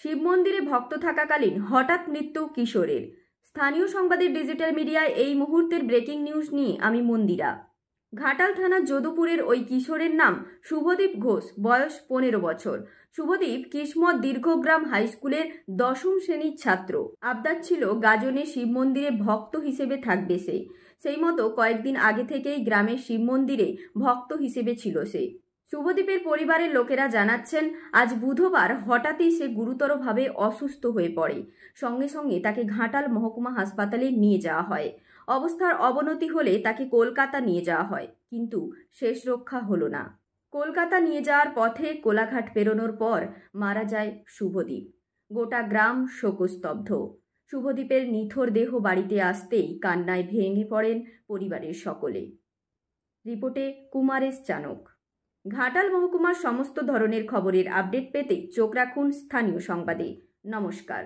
শিব মন্দিরে ভক্ত থাকাকালীন হঠাৎ মৃত্যু কিশোরের। স্থানীয় সংবাদের ডিজিটাল মিডিয়ায় এই মুহূর্তের ব্রেকিং নিউজ নিয়ে আমি মন্দিরা। ঘাটাল থানার যদুপুরের ওই কিশোরের নাম শুভদীপ ঘোষ, বয়স 15 বছর। শুভদীপ কিসমত দীর্ঘগ্রাম হাই স্কুলের 10ম শ্রেণীর ছাত্র। আবদার ছিল গাজনে শিব মন্দিরে ভক্ত হিসেবে থাকবে সে। সেই মতো কয়েকদিন আগে থেকেই গ্রামের শিব মন্দিরে ভক্ত হিসেবে ছিল সে। শুভদীপের পরিবারের লোকেরা জানাচ্ছেন, আজ বুধবার হঠাৎই সে গুরুতরভাবে অসুস্থ হয়ে পড়ে। সঙ্গে সঙ্গে তাকে ঘাটাল মহকুমা হাসপাতালে নিয়ে যাওয়া হয়। অবস্থার অবনতি হলে তাকে কলকাতা নিয়ে যাওয়া হয়, কিন্তু শেষ রক্ষা হলো না। কলকাতা নিয়ে যাওয়ার পথে কোলাঘাট পেরোনোর পর মারা যায় শুভদীপ। গোটা গ্রাম শোকস্তব্ধ। শুভদীপের নিথর দেহ বাড়িতে আসতেই কান্নায় ভেঙে পড়েন পরিবারের সকলে। রিপোর্টে কুমারেশ চানক। ঘাটাল মহকুমার সমস্ত ধরনের খবরের আপডেট পেতে চোখ রাখুন স্থানীয় সংবাদে। নমস্কার।